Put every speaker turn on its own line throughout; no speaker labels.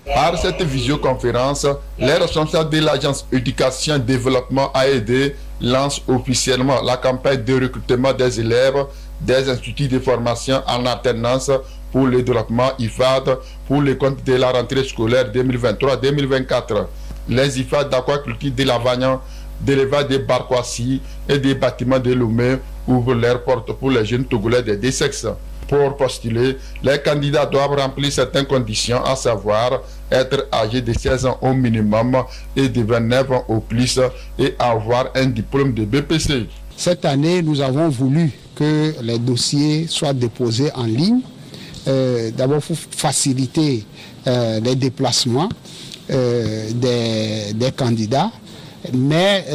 Par cette visioconférence, les responsables de l'agence Éducation et Développement AED lancent officiellement la campagne de recrutement des élèves des instituts de formation en alternance pour le développement IFAD pour le compte de la rentrée scolaire 2023-2024. Les IFAD d'aquaculture de Lavagnan, d'élevage de Barkwasi et des bâtiments de Lomé ouvrent leurs portes pour les jeunes Togolais des deux sexes. Pour postuler, les candidats doivent remplir certaines conditions, à savoir être âgés de 16 ans au minimum et de 29 ans au plus et avoir un diplôme de BPC.
Cette année, nous avons voulu que les dossiers soient déposés en ligne. D'abord pour faciliter les déplacements des candidats, mais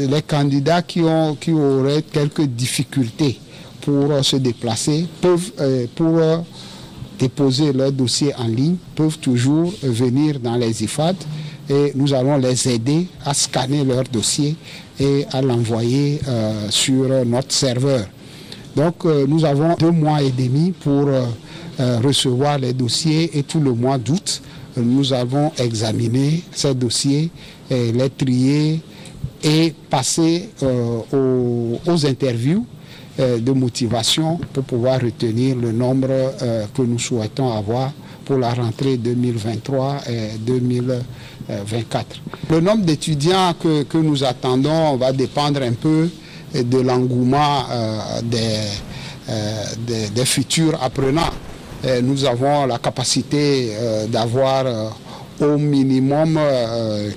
les candidats qui auraient quelques difficultés pour se déplacer peuvent, pour déposer leur dossier en ligne, peuvent toujours venir dans les IFAD et nous allons les aider à scanner leur dossier et à l'envoyer sur notre serveur. Donc nous avons 2 mois et demi pour recevoir les dossiers et tout le mois d'août, nous avons examiné ces dossiers, les trier et passer aux interviews de motivation pour pouvoir retenir le nombre que nous souhaitons avoir pour la rentrée 2023 et 2024. Le nombre d'étudiants que nous attendons va dépendre un peu de l'engouement des futurs apprenants. Nous avons la capacité d'avoir au minimum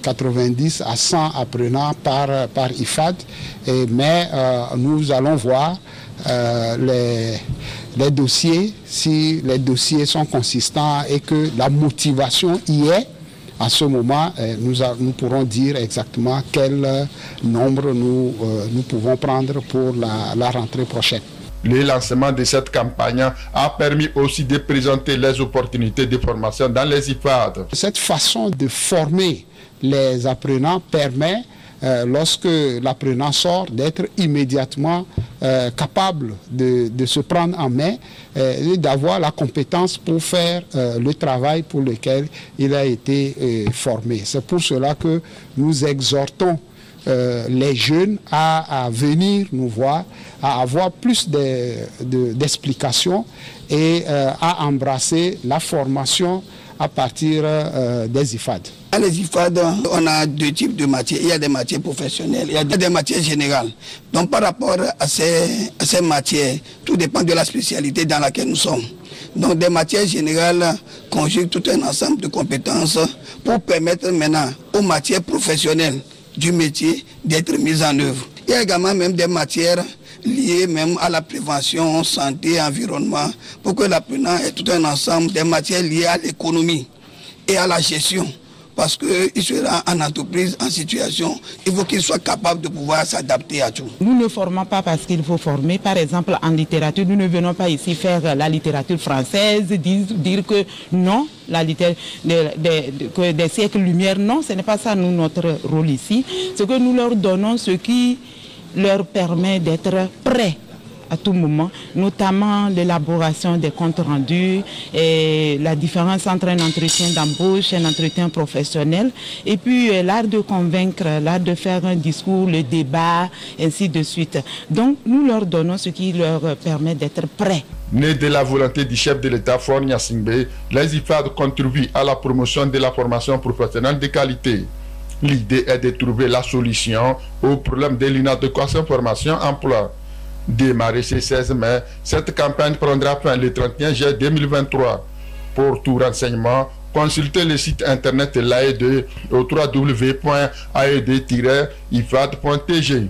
90 à 100 apprenants par IFAD, mais nous allons voir les dossiers, si les dossiers sont consistants et que la motivation y est. À ce moment, nous pourrons dire exactement quel nombre nous pouvons prendre pour la rentrée prochaine.
Le lancement de cette campagne a permis aussi de présenter les opportunités de formation dans les IFAD.
Cette façon de former les apprenants permet, lorsque l'apprenant sort, d'être immédiatement capable de se prendre en main et d'avoir la compétence pour faire le travail pour lequel il a été formé. C'est pour cela que nous exhortons les jeunes à venir nous voir, à avoir plus d'explications et à embrasser la formation à partir des IFAD.
Dans les IFAD, on a 2 types de matières. Il y a des matières professionnelles, il y a des matières générales. Donc par rapport à ces matières, tout dépend de la spécialité dans laquelle nous sommes. Donc des matières générales conjuguent tout un ensemble de compétences pour permettre maintenant aux matières professionnelles du métier d'être mises en œuvre. Il y a également même des matières liées même à la prévention, santé, environnement, pour que l'apprenant ait tout un ensemble des matières liées à l'économie et à la gestion. Parce qu'il sera en entreprise, en situation, il faut qu'il soit capable de pouvoir s'adapter à tout.
Nous ne formons pas parce qu'il faut former. Par exemple, en littérature, nous ne venons pas ici faire la littérature française, dire que non, que des siècles-lumière, non, ce n'est pas ça notre rôle ici. C'est que nous leur donnons ce qui leur permet d'être prêts à tout moment, notamment l'élaboration des comptes rendus et la différence entre un entretien d'embauche et un entretien professionnel, et puis l'art de convaincre, l'art de faire un discours, le débat, ainsi de suite. Donc nous leur donnons ce qui leur permet d'être prêts.
Né de la volonté du chef de l'État, Faure Gnassingbé, les IFAD contribuent à la promotion de la formation professionnelle de qualité. L'idée est de trouver la solution au problème de l'inadéquation formation-emploi. Démarrée ce 16 mai, cette campagne prendra fin le 31 juillet 2023. Pour tout renseignement, consultez le site internet de l'AED au www.aed-ifad.tg.